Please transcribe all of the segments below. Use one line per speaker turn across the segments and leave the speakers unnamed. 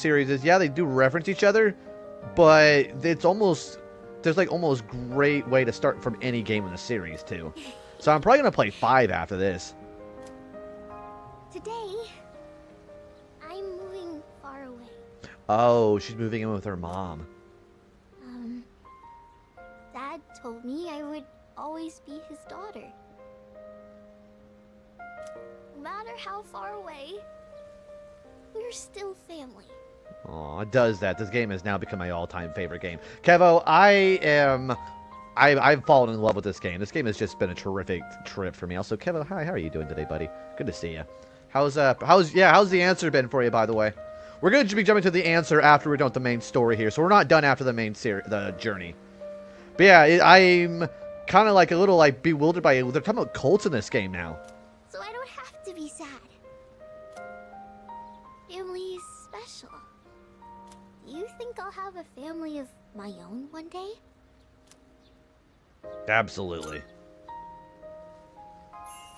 series is, yeah, they do reference each other, but it's almost, there's like almost great way to start from any game in the series too. So I'm probably gonna play 5 after this.
Today, I'm moving far away.
Oh, she's moving in with her mom.
Dad told me I would always be his daughter. No matter how far away, we're still family.
Oh, it does that. This game has now become my all-time favorite game. Kevo, I've fallen in love with this game. This game has just been a terrific trip for me. Also, Kevo, hi, how are you doing today, buddy? Good to see you. How's the answer been for you, by the way? We're going to be jumping to the answer after we're done with the main story here, so we're not done after the main the journey. But yeah, I'm kind of like a little like bewildered by it. They're talking about cults in this game now.
So I don't have to be sad. Family is special. Do you think I'll have a family of my own one day?
Absolutely.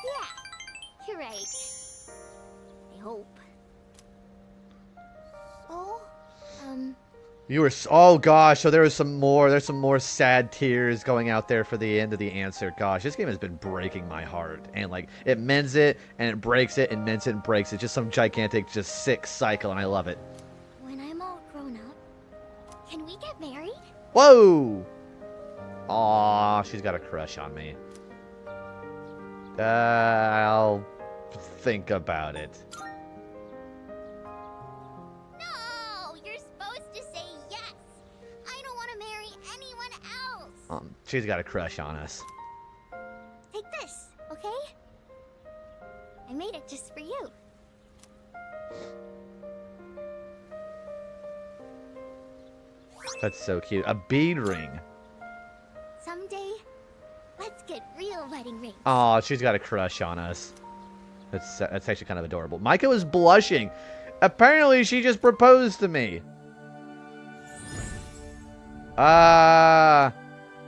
Yeah, you're right. I hope. Oh,
You were, oh gosh, so there's some more sad tears going out there for the end of the answer. Gosh, this game has been breaking my heart. And like, it mends it, and it breaks it, and mends it, and breaks it. Just some gigantic, just sick cycle, and I love it.
when I'm all grown up, can we get married?
Whoa! Aw, she's got a crush on me. I'll think about it.
No, you're supposed to say yes. I don't want to marry anyone else.
She's got a crush on us.
Take this, okay? I made it just for you.
That's so cute. A bead ring.
Someday, let's get real wedding rings.
Aw, she's got a crush on us. That's actually kind of adorable. Micah was blushing. Apparently, she just proposed to me. I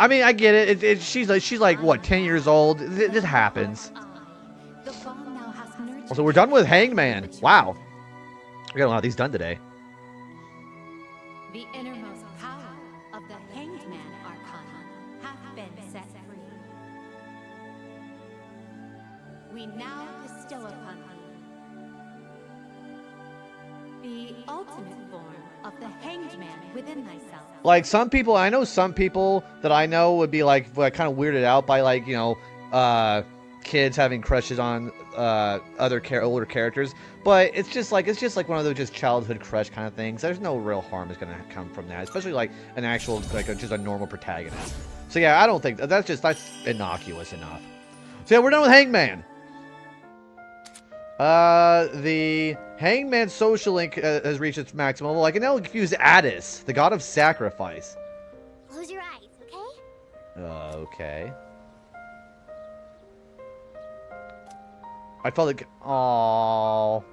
mean, I get it. She's like what, 10 years old? It happens. So we're done with Hangman. Wow. We got a lot of these done today.
The innermost power of the Hanged Man Arcana hath been set free. We now bestow upon thee the ultimate form of the Hanged Man within thyself.
Like some people, I know some people that I know would be like kind of weirded out by like, you know, kids having crushes on older characters, but it's just like one of those just childhood crush kind of things. There's no real harm is gonna come from that, especially like an actual just a normal protagonist. So yeah, I don't think that's innocuous enough. So yeah, we're done with Hangman. The Hangman social link has reached its maximum level. I can now use Addis, the god of sacrifice.
Close your eyes, okay?
Okay. I felt like, aww.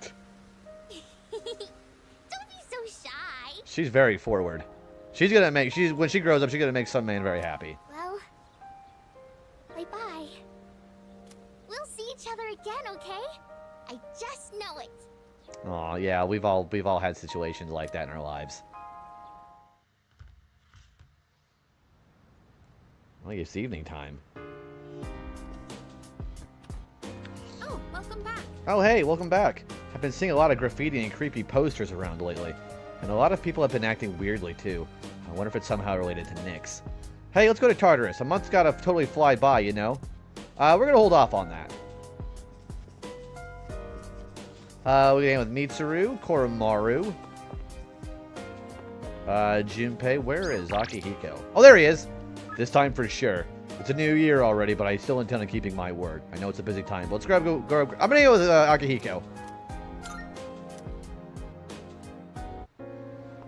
Don't be so shy.
She's very forward. She's gonna make, when she grows up, she's gonna make some man very happy.
Well, bye-bye. We'll see each other again, okay? I just know it.
Aw, yeah, we've all had situations like that in our lives. Well, it's evening time.
Oh, welcome back.
Oh, hey, welcome back. I've been seeing a lot of graffiti and creepy posters around lately. And a lot of people have been acting weirdly, too. I wonder if it's somehow related to Nyx. Hey, let's go to Tartarus. A month's gotta totally fly by, you know? We're gonna hold off on that. We're getting with Mitsuru, Koromaru, Junpei. Where is Akihiko? Oh, there he is! This time for sure. It's a new year already, but I still intend on keeping my word. I know it's a busy time, but let's grab. I'm gonna go with Akihiko.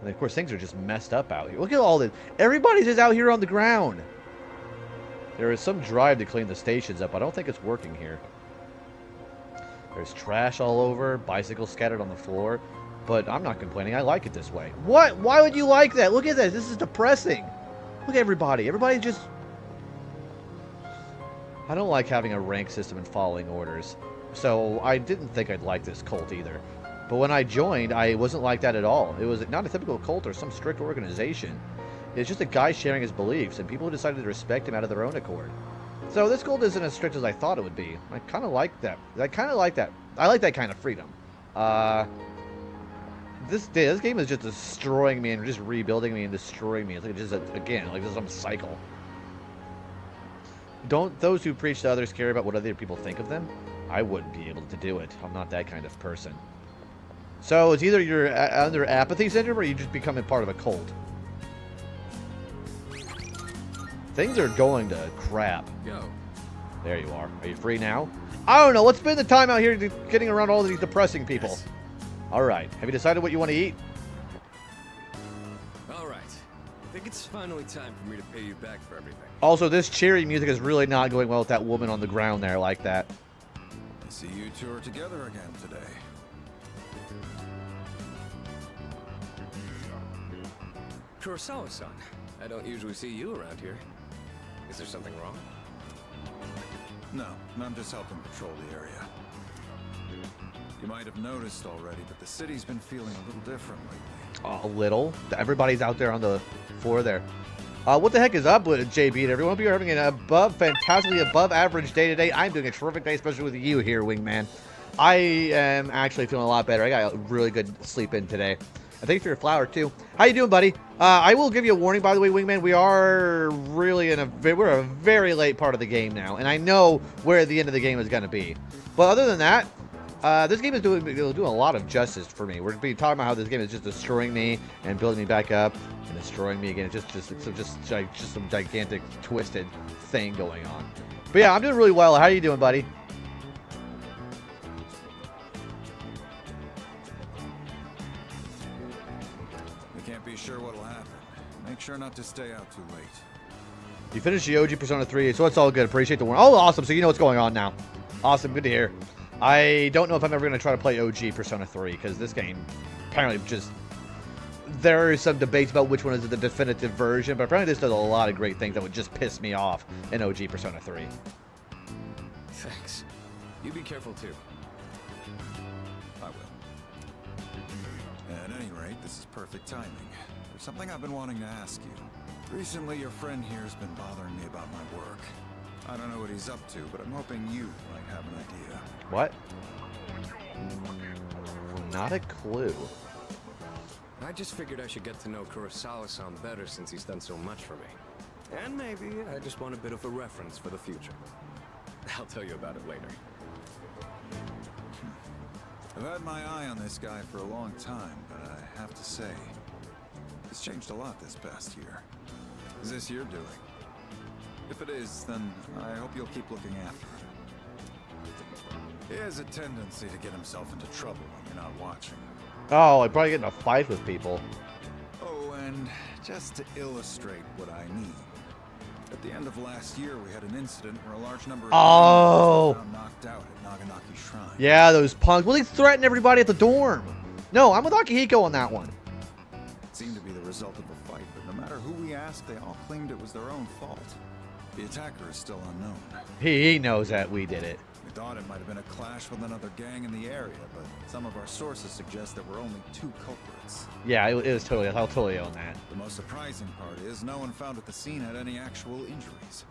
And of course, things are just messed up out here. Look at all this. Everybody's just out here on the ground. There is some drive to clean the stations up. I don't think it's working here. There's trash all over, bicycles scattered on the floor. But I'm not complaining. I like it this way. What? Why would you like that? Look at this. This is depressing. Look at everybody. Everybody just... I don't like having a rank system and following orders. So I didn't think I'd like this cult either. But when I joined, I wasn't like that at all. It was not a typical cult or some strict organization. It's just a guy sharing his beliefs, and people who decided to respect him out of their own accord. So this cult isn't as strict as I thought it would be. I kind of like that. I like that kind of freedom. This game is just destroying me and just rebuilding me and destroying me. It's like just again, like this is some cycle. Don't those who preach to others care about what other people think of them? I wouldn't be able to do it. I'm not that kind of person. So it's either you're under apathy syndrome or you just become a part of a cult. Things are going to crap.
Go.
There you are. Are you free now? I don't know. Let's spend the time out here getting around all these depressing people.
Yes.
All right. Have you decided what you want to eat?
All right. I think it's finally time for me to pay you back for everything.
Also, this cheery music is really not going well with that woman on the ground there like that.
I see you two are together again today.
Kurosawa-san, I don't usually see you around here. Is there something wrong?
No, I'm just helping patrol the area. You might have noticed already, but the city's been feeling a little different lately.
A little. Everybody's out there on the floor there. What the heck is up with JB and everyone? Hope you're having an fantastically above average day today. I'm doing a terrific day, especially with you here, Wingman. I am actually feeling a lot better. I got a really good sleep in today. And thank you for your flower too. How you doing, buddy? I will give you a warning, by the way, Wingman. We are really we're a very late part of the game now, and I know where the end of the game is going to be. But other than that, this game is doing a lot of justice for me. We're talking about how this game is just destroying me and building me back up and destroying me again. It's just some gigantic twisted thing going on. But yeah, I'm doing really well. How are you doing, buddy?
We can't be sure what'll happen. Make sure not to stay out too late.
You finished the OG Persona 3, so it's all good. Appreciate the warning. Oh, awesome. So you know what's going on now. Awesome. Good to hear. I don't know if I'm ever going to try to play OG Persona 3, because this game apparently just... There are some debates about which one is the definitive version, but apparently this does a lot of great things that would just piss me off in OG Persona 3.
Thanks. You be careful too.
I will. At any rate, this is perfect timing. There's something I've been wanting to ask you. Recently, your friend here has been bothering me about my work. I don't know what he's up to, but I'm hoping you might have an idea.
What? Not a clue.
I just figured I should get to know Kurosawa-san better since he's done so much for me. And maybe I just want a bit of a reference for the future. I'll tell you about it later.
I've had my eye on this guy for a long time, but I have to say, it's changed a lot this past year. Is this your doing? If it is, then I hope you'll keep looking after him. He has a tendency to get himself into trouble when you're not watching.
Oh, I'd probably get in a fight with people.
Oh, and just to illustrate what I mean, at the end of last year, we had an incident where a large number of
Oh!
were found knocked out at Naganaki Shrine.
Yeah, those punks. Well, they threatened everybody at the dorm. No, I'm with Akihiko on that one.
It seemed to be the result of a fight, but no matter who we asked, they all claimed it was their own fault. The attacker is still unknown.
He knows that we did it.
We thought it might have been a clash with another gang in the area, but some of our sources suggest there were only 2 culprits.
Yeah, it was totally. I'll totally own that.
The most surprising part is no one found at the scene had any actual injuries.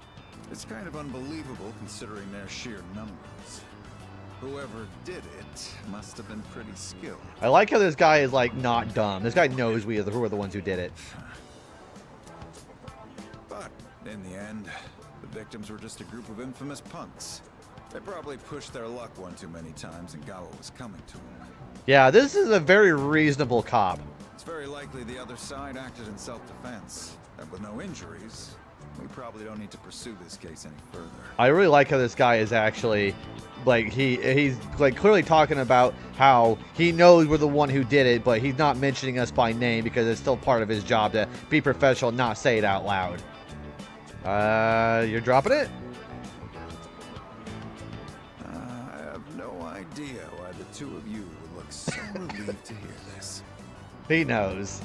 It's kind of unbelievable considering their sheer numbers. Whoever did it must have been pretty skilled.
I like how this guy is like not dumb. This guy knows who are the ones who did it.
But in the end, the victims were just a group of infamous punks. They probably pushed their luck one too many times and got what was coming to them.
Yeah, this is a very reasonable cop.
It's very likely the other side acted in self-defense. And with no injuries, we probably don't need to pursue this case any further.
I really like how this guy is actually, like, he's like clearly talking about how he knows we're the one who did it, but he's not mentioning us by name because it's still part of his job to be professional and not say it out loud. You're dropping it?
I have no idea why the two of you would look so relieved to hear this.
He knows.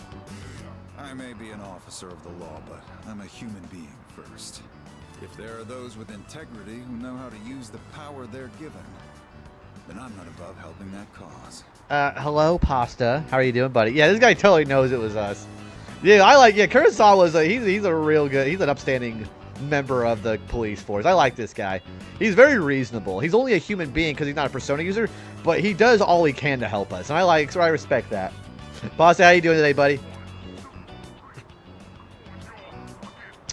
I may be an officer of the law, but I'm a human being first. If there are those with integrity who know how to use the power they're given, then I'm not above helping that cause.
Hello, Pasta. How are you doing, buddy? Yeah, this guy totally knows it was us. Yeah, Kurosawa's he's a real good, he's an upstanding member of the police force. I like this guy. He's very reasonable. He's only a human being because he's not a Persona user, but he does all he can to help us, and I respect that. Pasta, how you doing today, buddy?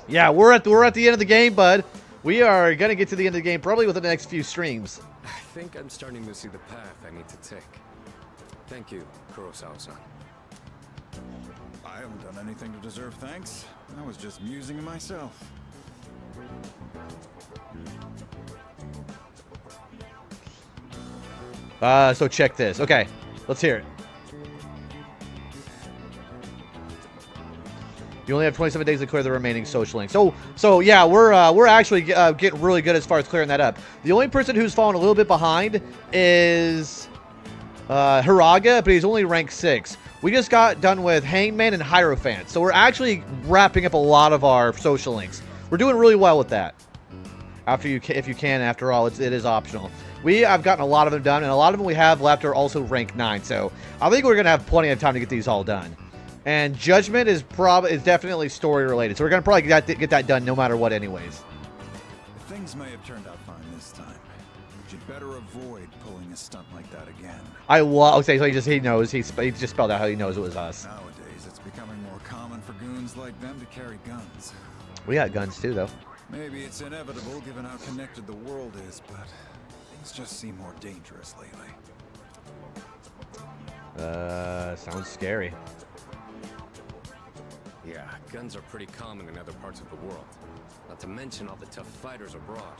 Yeah, we're at the end of the game, bud. We are gonna get to the end of the game probably within the next few streams.
I think I'm starting to see the path I need to take. Thank you, Kurosawa-san.
I haven't done anything to deserve thanks. I was just musing to myself.
So check this. Okay, let's hear it. You only have 27 days to clear the remaining social links. So yeah, we're actually getting really good as far as clearing that up. The only person who's fallen a little bit behind is Hiraga, but he's only ranked 6. We just got done with Hangman and Hierophant, so we're actually wrapping up a lot of our social links. We're doing really well with that. If you can, after all, it is optional. I've gotten a lot of them done, and a lot of them we have left are also rank 9. So I think we're gonna have plenty of time to get these all done. And Judgment is definitely story related, so we're gonna probably get that done no matter what, anyways.
Things may have turned out fine this time, but you'd better avoid pulling a stunt like that again.
Okay, so he knows. He just spelled out how he knows it was us.
Nowadays, it's becoming more common for goons like them to carry guns.
We got guns too, though.
Maybe it's inevitable given how connected the world is, but things just seem more dangerous lately.
Sounds scary.
Yeah, guns are pretty common in other parts of the world. Not to mention all the tough fighters abroad.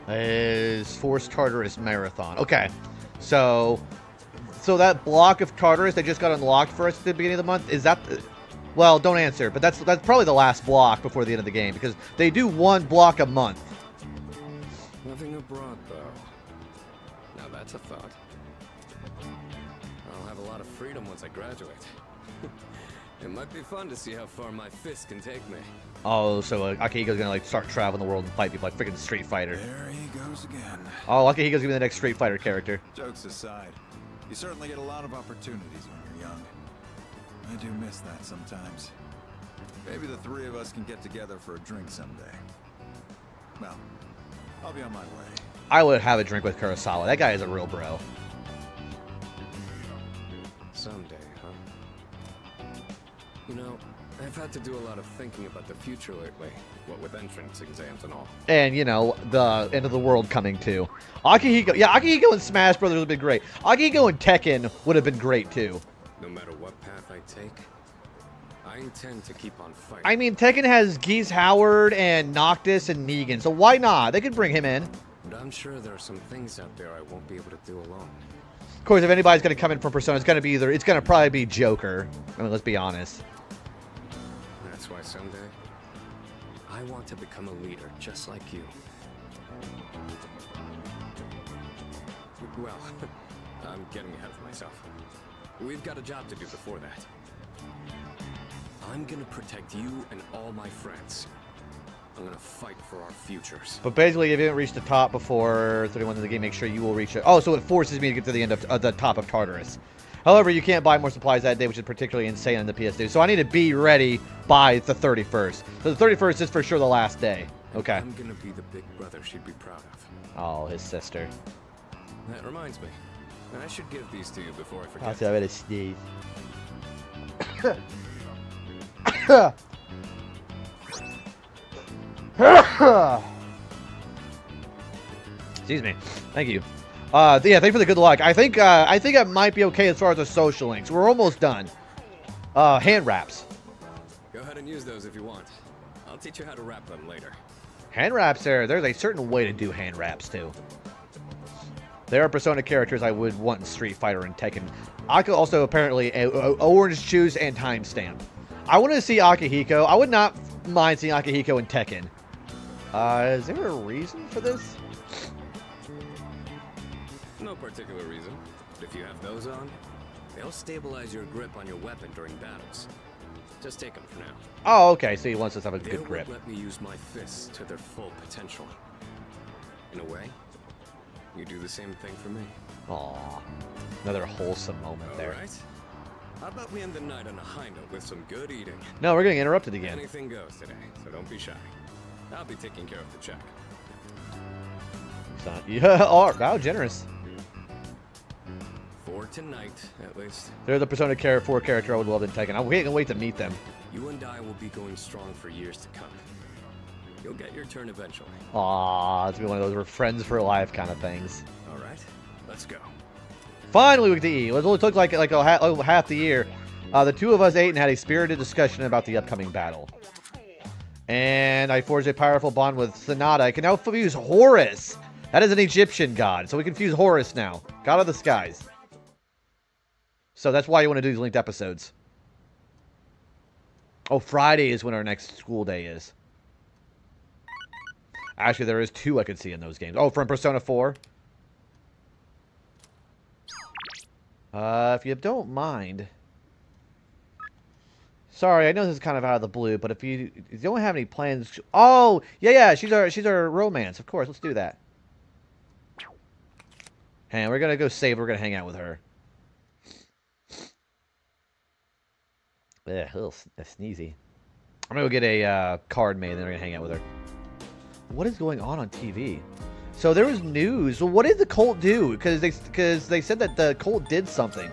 Is Force Tartarus Marathon. Okay, so that block of Tartarus they just got unlocked for us at the beginning of the month, is that... Well, don't answer, but that's probably the last block before the end of the game, because they do one block a month.
Nothing abroad, though. Now that's a thought. I'll have a lot of freedom once I graduate. It might be fun to see how far my fist can take me.
Oh, so Akihiko's gonna start traveling the world and fight people like freaking Street Fighter.
There he goes again.
Oh, Akihiko's gonna be the next Street Fighter character.
Jokes aside, you certainly get a lot of opportunities when you're young. I do miss that sometimes. Maybe the 3 of us can get together for a drink someday. Well, I'll be on my way.
I would have a drink with Kurosawa. That guy is a real bro.
Someday, huh? You know, I've had to do a lot of thinking about the future lately, what with entrance exams and all.
And, you know, the end of the world coming too. Akihiko and Smash Brothers would have been great. Akihiko and Tekken would have been great too.
No matter what path I take, I intend to keep on fighting.
I mean, Tekken has Geese Howard and Noctis and Negan, so why not? They could bring him in.
But I'm sure there are some things out there I won't be able to do alone.
Of course, if anybody's going to come in from Persona, it's going to probably be Joker. I mean, let's be honest.
That's why someday, I want to become a leader just like you. Well, I'm getting ahead of myself. We've got a job to do before that. I'm gonna protect you and all my friends. I'm gonna fight for our futures.
But basically, if you haven't reached the top before 31 in the game, make sure you will reach it. Oh, so it forces me to get to the end of the top of Tartarus. However, you can't buy more supplies that day, which is particularly insane on the PS2. So I need to be ready by the 31st. So the 31st is for sure the last day. Okay.
I'm gonna be the big brother she'd be proud of.
Oh, his sister.
That reminds me. I should give these to you before I forget.
I'll tell you to sneeze. Excuse me. Thank you. Yeah, thank you for the good luck. I think it might be okay as far as the social links. We're almost done. Hand wraps.
Go ahead and use those if you want. I'll teach you how to wrap them later.
Hand wraps there's a certain way to do hand wraps too. There are Persona characters I would want in Street Fighter and Tekken. Aka also apparently orange juice and timestamp. I want to see Akihiko. I would not mind seeing Akihiko in Tekken. Is there a reason for this?
No particular reason. But if you have those on, they'll stabilize your grip on your weapon during battles. Just take them for now.
Oh, okay. So he wants us to have a good grip.
Let me use my fists to their full potential. In a way, you do the same thing for me.
Aw. Another wholesome moment there.
All right. How about we end the night on a high note with some good eating?
No, we're getting interrupted again.
Anything goes today, so don't be shy. I'll be taking care of the check.
Yeah, oh, wow, generous.
For tonight, at least.
They're the Persona 4 character I would love to take, and I can't wait to meet them.
You and I will be going strong for years to come. You'll get your turn eventually.
Aw, it's gonna be one of those we're friends for life kind of things.
All right, let's go.
Finally, we get to eat. It only took like half the year. The two of us ate and had a spirited discussion about the upcoming battle. And I forged a powerful bond with Sonata. I can now fuse Horus. That is an Egyptian god, so we can fuse Horus now. God of the skies. So that's why you want to do these linked episodes. Oh, Friday is when our next school day is. Actually, there is 2 I could see in those games. Oh, from Persona 4. If you don't mind. Sorry, I know this is kind of out of the blue, but if you don't have any plans... Oh, yeah, she's our romance. Of course, let's do that. And we're going to go save. We're going to hang out with her. Yeah, a little sneezy. I'm going to go get a card made, and then we're going to hang out with her. What is going on TV? So there was news. Well, what did the cult do? Because they said that the cult did something.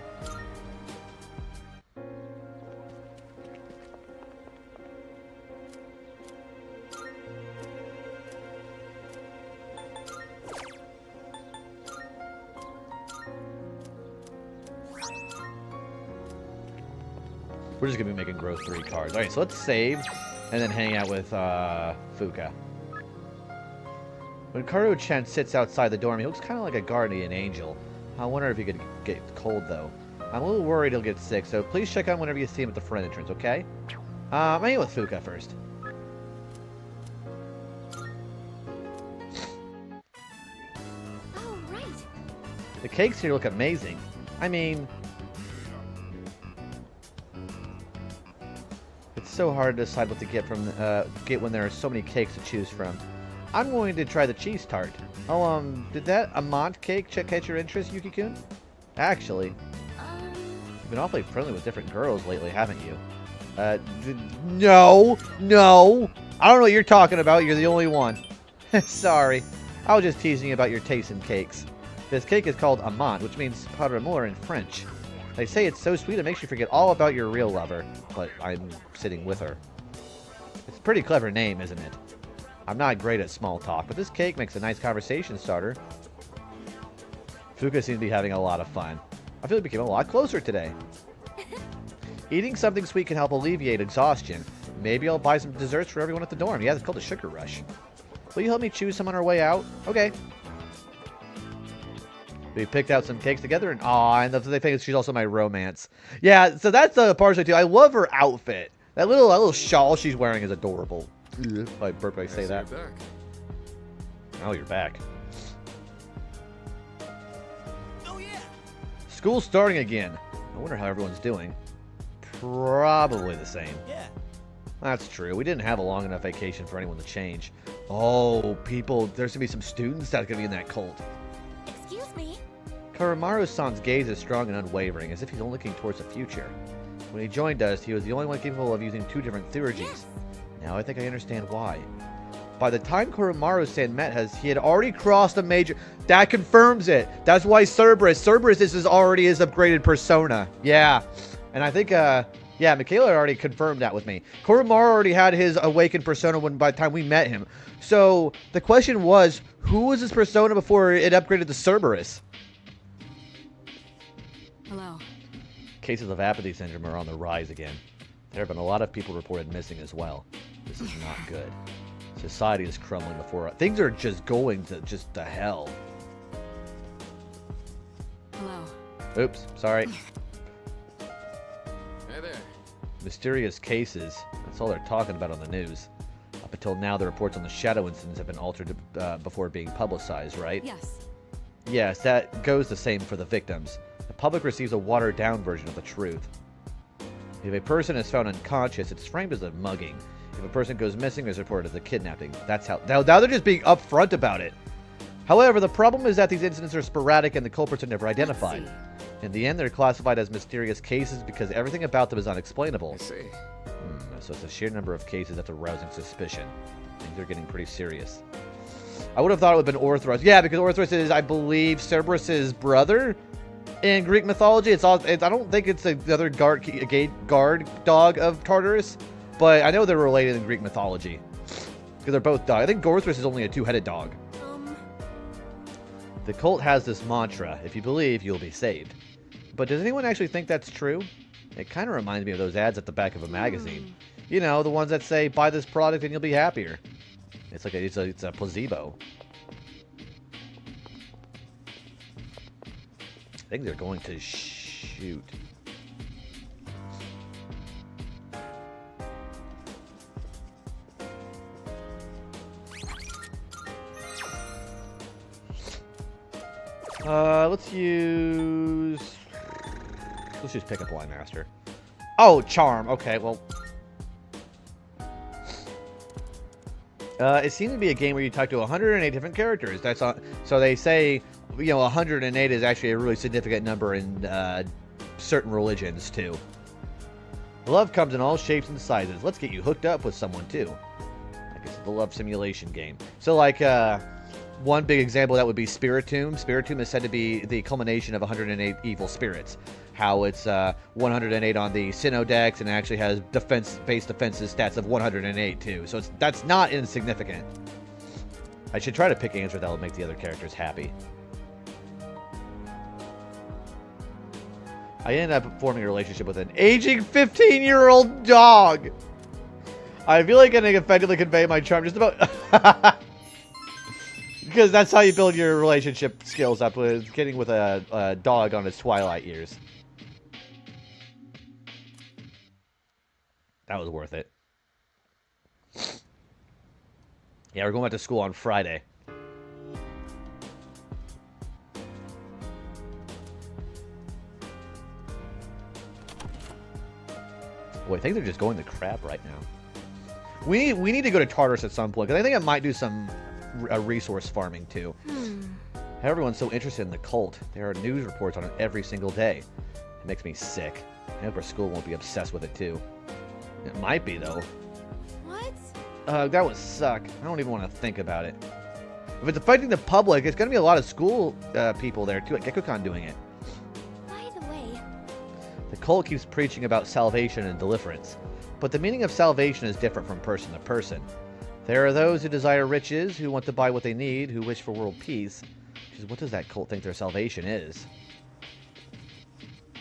We're just going to be making growth 3 cards. Alright, so let's save and then hang out with Fuka. When Karu-chan sits outside the dorm, he looks kind of like a guardian angel. I wonder if he could get cold, though. I'm a little worried he'll get sick, so please check on whenever you see him at the front entrance, okay? I'm hanging with Fuka first.
Oh, right.
The cakes here look amazing. I mean... It's so hard to decide what to get when there are so many cakes to choose from. I'm going to try the cheese tart. Oh, did that Amant cake catch your interest, Yuki-kun? Actually, you've been awfully friendly with different girls lately, haven't you? No! I don't know what you're talking about. You're the only one. Sorry. I was just teasing you about your taste in cakes. This cake is called Amant, which means par amour in French. They say it's so sweet it makes you forget all about your real lover, but I'm sitting with her. It's a pretty clever name, isn't it? I'm not great at small talk, but this cake makes a nice conversation starter. Fuka seems to be having a lot of fun. I feel we became a lot closer today. Eating something sweet can help alleviate exhaustion. Maybe I'll buy some desserts for everyone at the dorm. Yeah, it's called a sugar rush. Will you help me choose some on our way out? Okay. We picked out some cakes together, and and they think she's also my romance. Yeah, so that's the partially too. I love her outfit. That little shawl she's wearing is adorable. If I burp, I say that.
You're back.
Oh, you're back.
Oh yeah.
School's starting again. I wonder how everyone's doing. Probably the same.
Yeah.
That's true. We didn't have a long enough vacation for anyone to change. Oh, people, there's gonna be some students that's gonna be in that cult.
Excuse me.
Karamaru-san's gaze is strong and unwavering, as if he's only looking towards the future. When he joined us, he was the only one capable of using 2 different theurgies.
Yes.
Now I think I understand why. By the time Koromaru-san met us, he had already crossed a major... That confirms it. That's why Cerberus is already his upgraded persona. Yeah. And I think, Michaela already confirmed that with me. Koromaru already had his awakened persona by the time we met him. So, the question was, who was his persona before it upgraded to Cerberus?
Hello.
Cases of apathy syndrome are on the rise again. There have been a lot of people reported missing as well. This is not good. Society is crumbling before us. Things are just going to hell.
Hello.
Oops, sorry.
Hey there.
Mysterious cases. That's all they're talking about on the news. Up until now, the reports on the shadow incidents have been altered before being publicized, right?
Yes.
Yes, that goes the same for the victims. The public receives a watered-down version of the truth. If a person is found unconscious, it's framed as a mugging. If a person goes missing, it's reported as a kidnapping. That's how... Now they're just being upfront about it. However, the problem is that these incidents are sporadic and the culprits are never
Let's
identified.
see.
In the end, they're classified as mysterious cases because everything about them is unexplainable.
I see.
So it's a sheer number of cases that's arousing suspicion. Things are getting pretty serious. I would have thought it would have been Orthros. Yeah, because Orthros is, I believe, Cerberus's brother in Greek mythology. I don't think it's the other guard dog of Tartarus, but I know they're related in Greek mythology. Because they're both dogs. I think Orthros is only a two-headed dog. The cult has this mantra, if you believe, you'll be saved. But does anyone actually think that's true? It kind of reminds me of those ads at the back of a magazine. You know, the ones that say, buy this product and you'll be happier. It's like it's a placebo. I think they're going to shoot. Let's use Pickup Line Master. Oh, Charm. Okay, well. It seemed to be a game where you talk to 108 different characters. So they say, 108 is actually a really significant number in certain religions, too. Love comes in all shapes and sizes. Let's get you hooked up with someone, too. I guess it's the love simulation game. So, like, one big example that would be Spiritomb. Spiritomb is said to be the culmination of 108 evil spirits. How it's 108 on the Synodex and actually has base defenses stats of 108 too. So that's not insignificant. I should try to pick answers that will make the other characters happy. I ended up forming a relationship with an aging 15-year-old dog. I feel like I can effectively convey my charm just about... Because that's how you build your relationship skills up, with getting with a dog on its twilight years. That was worth it. Yeah, we're going back to school on Friday. Boy, I think they're just going to crap right now. We need to go to Tartarus at some point, because I think I might do some resource farming too. Everyone's so interested in the cult. There are news reports on it every single day. It makes me sick. I hope our school won't be obsessed with it too. It might be, though.
What?
That would suck. I don't even want to think about it. If it's affecting the public, it's going to be a lot of school people there, too, at GeckoCon doing it.
By the way...
The cult keeps preaching about salvation and deliverance. But the meaning of salvation is different from person to person. There are those who desire riches, who want to buy what they need, who wish for world peace. What does that cult think their salvation is?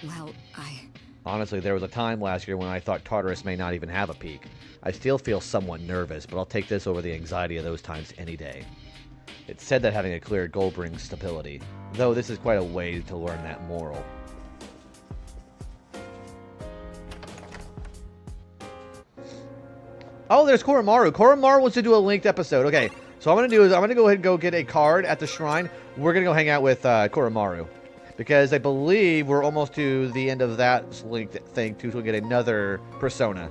Well,
Honestly, there was a time last year when I thought Tartarus may not even have a peak. I still feel somewhat nervous, but I'll take this over the anxiety of those times any day. It's said that having a clear goal brings stability, though this is quite a way to learn that moral. Oh, there's Koromaru. Koromaru wants to do a linked episode. Okay, so what I'm going to do is I'm going to go ahead and go get a card at the shrine. We're going to go hang out with Koromaru. Because I believe we're almost to the end of that linked thing, too, so we'll get another persona.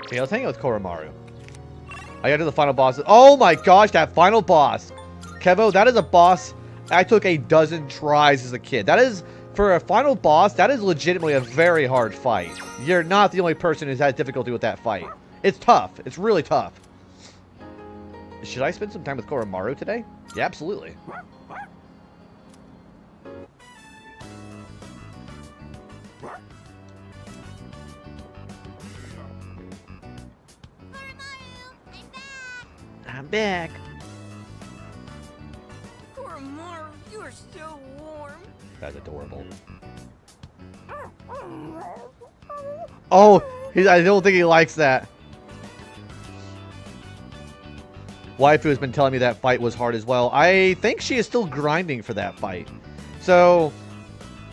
Okay, let's hang out with Koromaru. I gotta do the final boss. Oh my gosh, that final boss! Kevo, that is a boss I took a dozen tries as a kid. That is... For a final boss, that is legitimately a very hard fight. You're not the only person who's had difficulty with that fight. It's tough. It's really tough. Should I spend some time with Koromaru today? Yeah, absolutely. I'm back.
Koromaru, you're so warm.
That's adorable. Oh, I don't think he likes that. Waifu has been telling me that fight was hard as well. I think she is still grinding for that fight. So,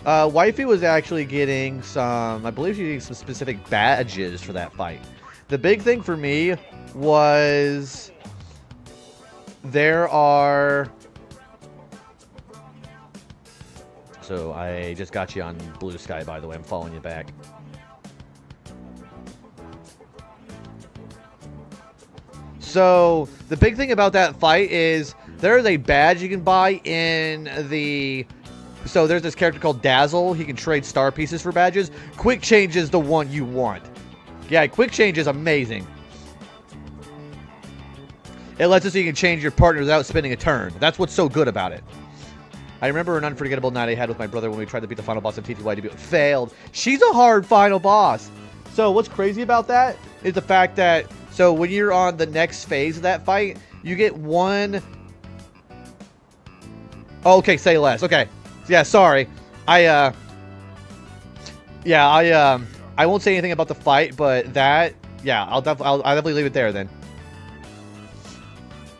Waifu was actually getting some, I believe she's getting some specific badges for that fight. The big thing for me was there are Also, I just got you on Blue Sky, by the way. I'm following you back. So, the big thing about that fight is there's a badge you can buy in the... So, there's this character called Dazzle. He can trade star pieces for badges. Quick Change is the one you want. Yeah, Quick Change is amazing. It lets us so you can change your partner without spending a turn. That's what's so good about it. I remember an unforgettable night I had with my brother when we tried to beat the final boss of TTY. It failed. She's a hard final boss. So what's crazy about that is the fact that, so when you're on the next phase of that fight, you get one... Oh, okay, say less. Okay. Yeah, sorry. I won't say anything about the fight, but that... Yeah, I'll definitely leave it there then.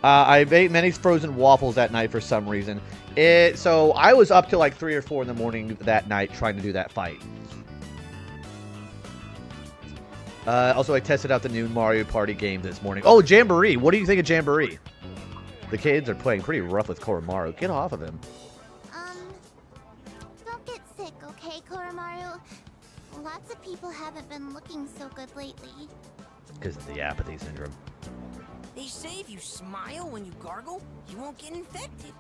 I ate many frozen waffles that night for some reason. So I was up till like 3 or 4 in the morning that night trying to do that fight. Also, I tested out the new Mario Party game this morning. Oh, Jamboree. What do you think of Jamboree? The kids are playing pretty rough with Koromaru. Get off of him.
Don't get sick, okay, Koromaru? Lots of people haven't been looking so good lately.
Because of the apathy syndrome.
They say if you smile when you gargle, you won't get infected.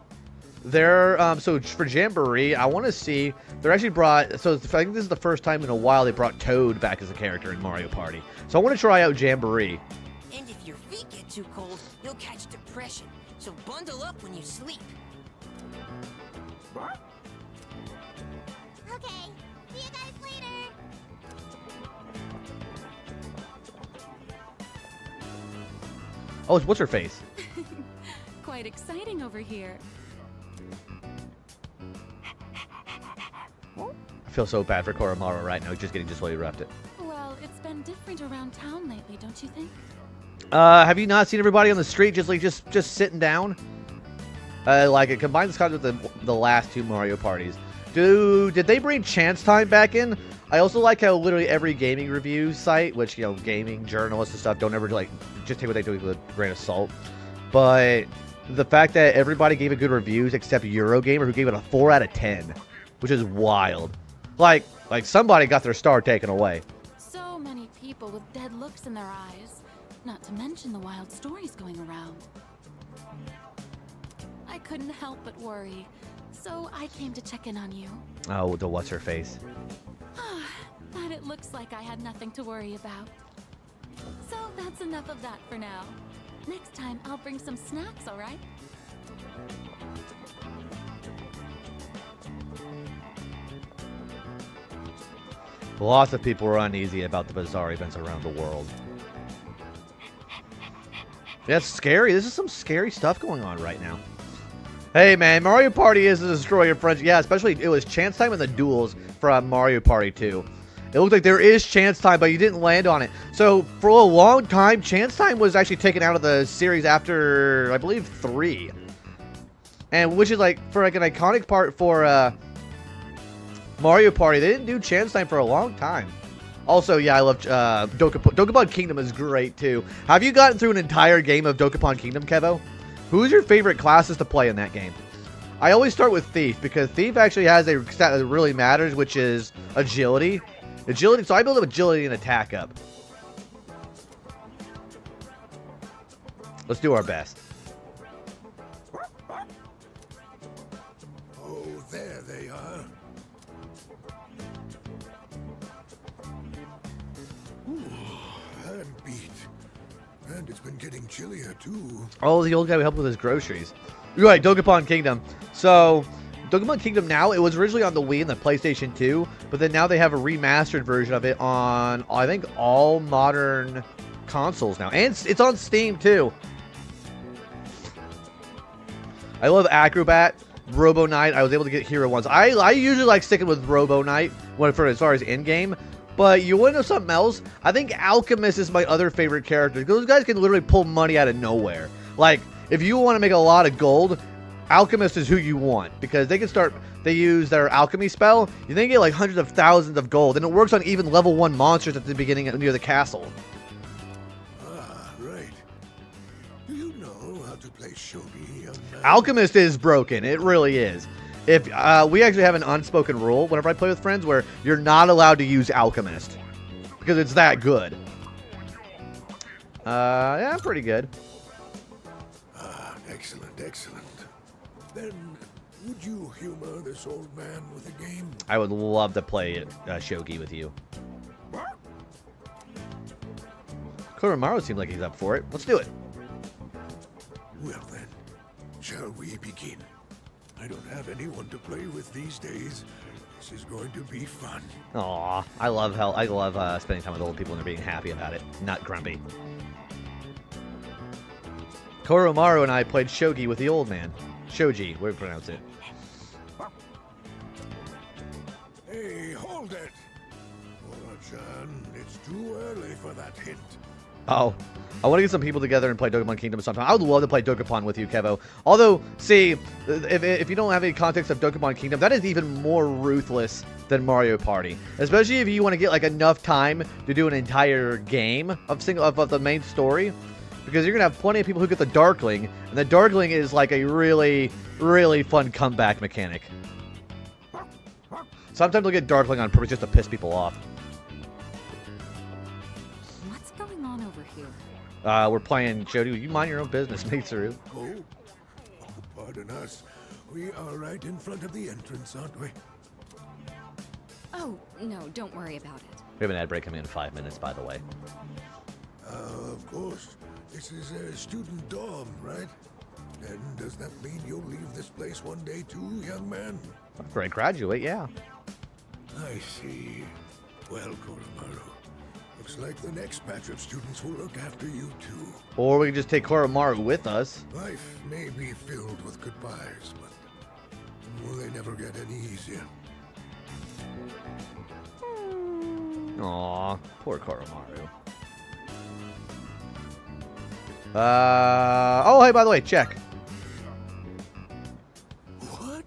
They're, so for Jamboree, I want to see, they're actually brought, so I think this is the first time in a while they brought Toad back as a character in Mario Party. So I want to try out Jamboree.
And if your feet get too cold, you'll catch depression. So bundle up when you sleep.
Okay, see you guys later.
Oh, what's her face?
Quite exciting over here.
I feel so bad for Koromaru right now, just getting disloyally erupted.
Well, it's been different around town lately, don't you think?
Have you not seen everybody on the street just sitting down? Like, it combines this with the last 2 Mario parties. Did they bring Chance Time back in? I also like how literally every gaming review site, which, you know, gaming journalists and stuff, don't ever, like, just take what they do with a grain of salt. But the fact that everybody gave it good reviews except Eurogamer, who gave it a 4 out of 10, which is wild. Like somebody got their star taken away.
So many people with dead looks in their eyes, not to mention the wild stories going around. I couldn't help but worry, so I came to check in on you.
Oh, the what's her face?
But it looks like I had nothing to worry about. So that's enough of that for now. Next time I'll bring some snacks, all right?
Lots of people were uneasy about the bizarre events around the world. That's scary. This is some scary stuff going on right now. Hey, man, Mario Party is to destroy your friends. Yeah, especially it was Chance Time in the duels from Mario Party 2. It looked like there is Chance Time, but you didn't land on it. So, for a long time, Chance Time was actually taken out of the series after, I believe, 3. And which is, like, for, like, an iconic part for, Mario Party, they didn't do Chance Time for a long time. Also, yeah, I love Dokapon Kingdom is great too. Have you gotten through an entire game of Dokapon Kingdom, Kevo? Who's your favorite classes to play in that game? I always start with Thief because Thief actually has a stat that really matters, which is agility. Agility. So I build up agility and attack up. Let's do our best.
Oh, there they are. I'm beat. And it's been getting chillier, too.
Oh, the old guy who helped with his groceries. You're right, Dokapon Kingdom. So, Dokapon Kingdom now, it was originally on the Wii and the PlayStation 2, but then now they have a remastered version of it on, I think, all modern consoles now. And it's on Steam, too. I love Acrobat, Robo Knight. I was able to get Hero once. I usually like sticking with Robo Knight for as far as in-game. But you want to know something else? I think Alchemist is my other favorite character. Those guys can literally pull money out of nowhere. Like, if you want to make a lot of gold, Alchemist is who you want. Because they use their alchemy spell. You then get like hundreds of thousands of gold. And it works on even level 1 monsters at the beginning near the castle.
Ah, right. Do you know how to play shogi, young man?
Alchemist is broken. It really is. if we actually have an unspoken rule whenever I play with friends where you're not allowed to use alchemist because it's that good. Yeah, pretty good.
Ah, excellent, excellent. Then, would you humor this old man with a game?
I would love to play shogi with you. Koromaru seems like he's up for it. Let's do it.
Well then, shall we begin? I don't have anyone to play with these days. This is going to be fun.
Aw, I love spending time with old people and they're being happy about it, not grumpy. Koromaru and I played shogi with the old man. Shoji, where do you pronounce it?
Hey, hold it! Mora-chan, it's too early for that hint.
Oh, I want to get some people together and play Dokapon Kingdom sometime. I would love to play Dokapon with you, Kevo. Although, see, if you don't have any context of Dokapon Kingdom, that is even more ruthless than Mario Party. Especially if you want to get like enough time to do an entire game of the main story. Because you're going to have plenty of people who get the Darkling. And the Darkling is like a really, really fun comeback mechanic. Sometimes they'll get Darkling on purpose just to piss people off.
What's going on over here?
We're playing Jody. You mind your own business, Mitsuru.
Oh, pardon us. We are right in front of the entrance, aren't we?
Oh, no, don't worry about it.
We have an ad break coming in 5 minutes, by the way.
Of course. This is a student dorm, right? And does that mean you'll leave this place one day too, young man?
After I graduate, yeah.
I see. Well, Koromaru, looks like the next batch of students will look after you too.
Or we can just take Koromaru with us.
Life may be filled with goodbyes, but will they never get any easier?
Aw, poor Koromaru. Oh, hey, by the way, check.
What?